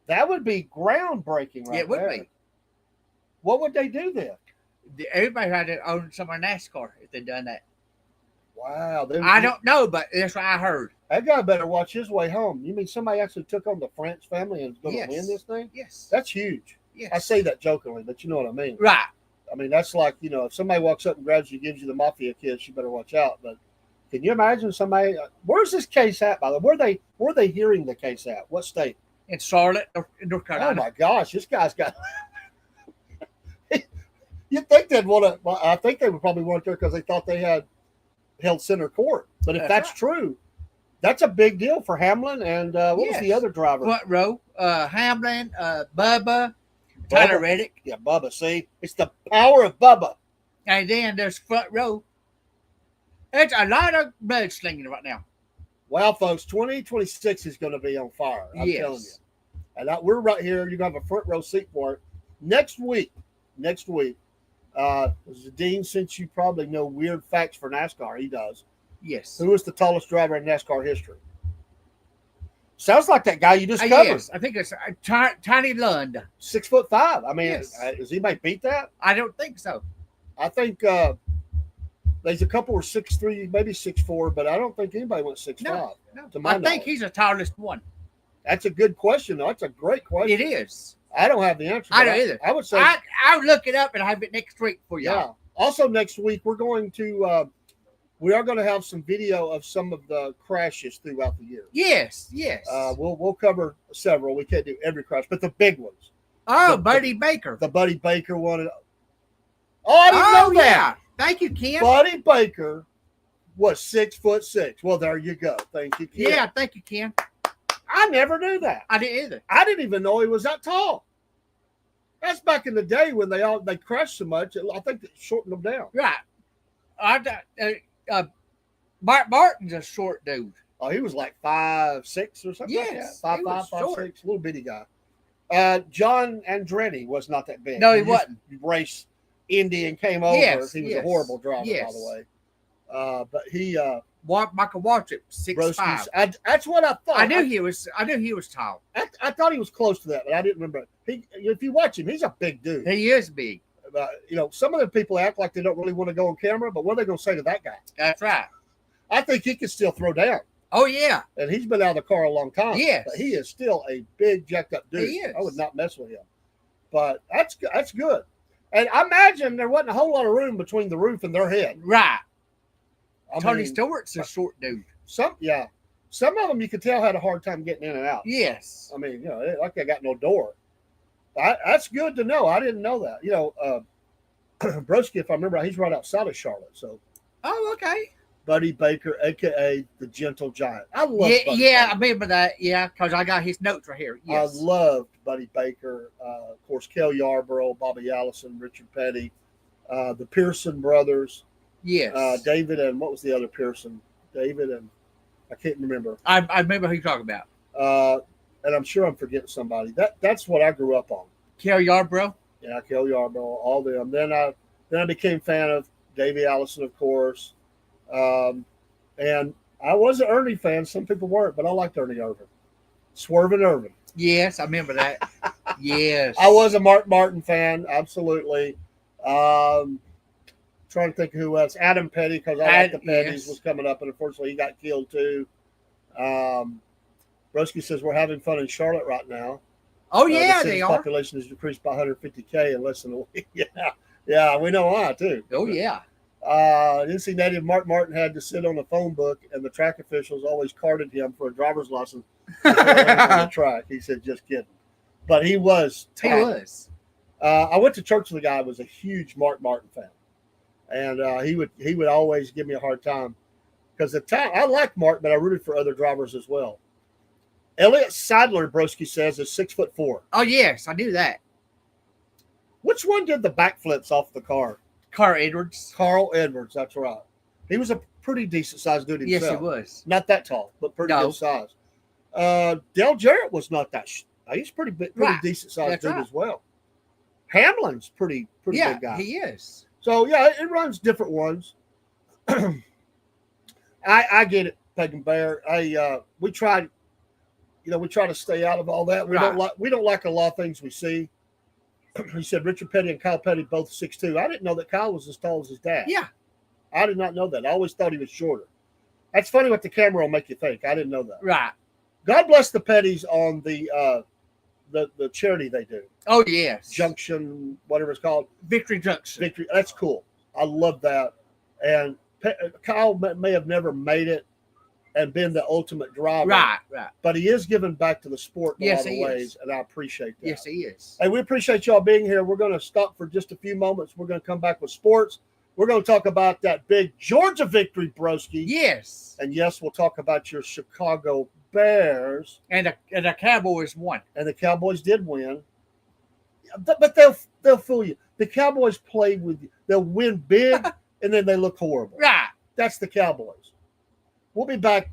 That would be groundbreaking right It would there. be. What would they do then? Everybody had to own some of NASCAR if they'd done that. Wow. I don't know, but that's what I heard. That guy better watch his way home. You mean somebody actually took on the French family and is going to Yes. win this thing? Yes. That's huge. Yes. I say that jokingly, but you know what I mean. Right. I mean, that's like, if somebody walks up and grabs you, gives you the mafia kiss, you better watch out. But can you imagine somebody? Where's this case at, by the way? Where are they hearing the case at? What state? In Charlotte, North Oh Carolina. my gosh, this guy's got. You'd think they'd want to. Well, I think they would probably want to because they thought they had held center court. But if that's right. true, that's a big deal for Hamlin and what was the other driver? Front row, Hamlin, Bubba, Tyler Reddick, Yeah, Bubba. See, it's the power of Bubba. and then there's front row. It's a lot of blood slinging right now. Well, folks, 2026 is going to be on fire. I'm telling you. And we're right here. You're going to have a front row seat for it. Next week, Dean, since you probably know weird facts for NASCAR, he does. Yes. Who is the tallest driver in NASCAR history? Sounds like that guy you just covered. Yes, I think it's Tiny Lund. 6'5". I mean, Yes. does anybody beat that? I don't think so. I think there's a couple were 6'3", maybe 6'4", but I don't think anybody went 6'5". No. To my I think knowledge. he's the tallest one. That's a good question. Though. That's a great question. It is. I don't have the answer. I but don't either. I would say, I'll look it up and have it next week for you. yeah. Also, next week we're going to we are going to have some video of some of the crashes throughout the year. Yes. We'll cover several. We can't do every crash, but the big ones. Buddy Baker. The Buddy Baker one. Oh, I didn't know that. Yeah. Thank you, Ken. Buddy Baker was 6'6". Well, there you go. Thank you, Ken. Yeah, thank you, Ken. I never knew that. I didn't either. I didn't even know he was that tall. That's back in the day when they crashed so much. I think it shortened them down. Right. Mark Martin's a short dude. Oh, he was like 5'6" or something Yes, like he that. was 5'5", short. 5'6", little bitty guy. John Andretti was not that big. No, he wasn't. Raced Indy and came over. Yes, He was a yes, horrible driver, by yes. the way. But he Michael Waltrip, 6'5". That's what I thought. I knew he was tall. I thought he was close to that, but I didn't remember. If you watch him, he's a big dude. He is big. Some of the people act like they don't really want to go on camera, but what are they going to say to that guy? That's right. I think he can still throw down. Oh yeah. And he's been out of the car a long time. Yes. But he is still a big, jacked up dude. He is. I would not mess with him. But that's good. And I imagine there wasn't a whole lot of room between the roof and their head. Right. I Tony mean, Stewart's a short dude. Some of them you could tell had a hard time getting in and out. Yes. I mean, like they got no door. That's good to know. I didn't know that. Broski, if I remember right, he's right outside of Charlotte. So, Oh, okay. Buddy Baker, aka the Gentle Giant. I love. Yeah, Buddy yeah, Baker. I remember that. Yeah, because I got his notes right here. Yes. I loved Buddy Baker. Of course, Kel Yarborough, Bobby Allison, Richard Petty, the Pearson brothers, Yes. David, and what was the other Pearson? David and I can't remember. I remember who you're talking about. And I'm sure I'm forgetting somebody. That's what I grew up on. Kel Yarborough. Yeah, Kel Yarborough, all them. Then I became a fan of Davey Allison, of course. And I was an Ernie fan. Some people weren't, but I liked Ernie Irvin. Swerving Irvin. Yes, I remember that. Yes. I was a Mark Martin fan, absolutely. Trying to think of who else. Adam Petty, because I like the Petties, yes. was coming up, and unfortunately he got killed too. Broski says we're having fun in Charlotte right now. Oh The yeah, city's they are. population has decreased by 150K in less than a week. Yeah, we know why too. Oh yeah. NC native Mark Martin had to sit on the phone book, and the track officials always carded him for a driver's license before he was on the track. He said, "Just kidding," but he was. He talented. was. I went to church with a guy who was a huge Mark Martin fan, and he would always give me a hard time because at the time I liked Mark, but I rooted for other drivers as well. Elliott Sadler, Broski says, is 6'4". Oh yes, I knew that. Which one did the backflips off the car? Carl Edwards. Carl Edwards. That's right. He was a pretty decent sized dude himself. Yes, he was. Not that tall, but pretty No. good size. Dale Jarrett was not that. He's pretty Right. decent sized That's dude right. as well. Hamlin's pretty Yeah, big guy. he is. So yeah, it runs different ones. I get it, Peg and Bear. We try to stay out of all that. We don't like a lot of things we see. He said Richard Petty and Kyle Petty both 6'2". I didn't know that Kyle was as tall as his dad. Yeah. I did not know that. I always thought he was shorter. That's funny what the camera will make you think. I didn't know that. Right. God bless the Pettys on the charity they do. Oh yes. Junction, whatever it's called. Victory Junction. Victory. That's cool. I love that. And Kyle may have never made it and been the ultimate driver. Right. But he is giving back to the sport in a Yes, lot of he ways, is. and I appreciate that. Yes, he is. Hey, we appreciate y'all being here. We're going to stop for just a few moments. We're going to come back with sports. We're going to talk about that big Georgia victory, Broski. Yes. And yes, we'll talk about your Chicago Bears. And the Cowboys won. And the Cowboys did win. But they'll fool you. The Cowboys play with you. They'll win big, and then they look horrible. Right. That's the Cowboys. We'll be back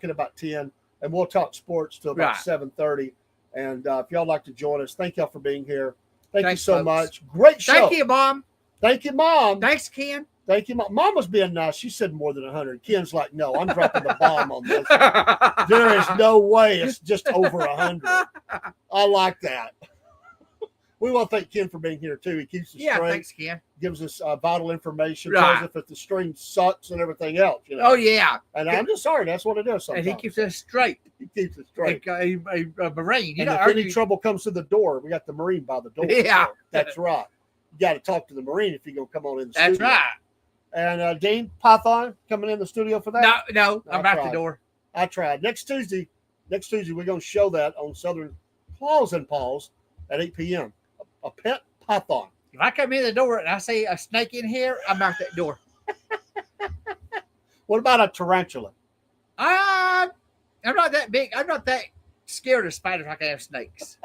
at about 10, and we'll talk sports till about Right. 7:30. And if y'all like to join us, thank y'all for being here. Thank you Thanks, so folks. much. Great show. Thank you, Mom. Thank you, Mom. Thanks, Ken. Thank you, Mom. Mom was being nice. She said more than 100. Ken's like, no, I'm dropping the bomb on this. There is no way it's just over 100. I like that. We want to thank Ken for being here, too. He keeps us Yeah, straight, thanks, Ken. gives us vital information, Right. tells us if the stream sucks and everything else. Oh, yeah. And I'm just sorry. That's what it is sometimes. And he keeps us straight. He keeps us straight. A Marine. You And know, if any trouble comes to the door, we got the Marine by the door. Yeah. So that's right. You got to talk to the Marine if you're going to come on in the That's studio. right. And Dean Python coming in the studio for that? No, I'm I out the tried. door. I tried. Next Tuesday, we're going to show that on Southern Claws and Paws at 8 p.m. A pet python. If I come in the door and I see a snake in here, I'm out that door. What about a tarantula? I'm not that big. I'm not that scared of spiders like I have snakes.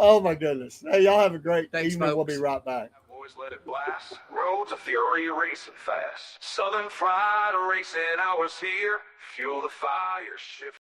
Oh my goodness. Hey, y'all have a great Thanks, evening. We'll be folks. right back. Boys, let it blast. Roads of fury racing fast. Southern fried racing hours here. Fuel the fire, shift.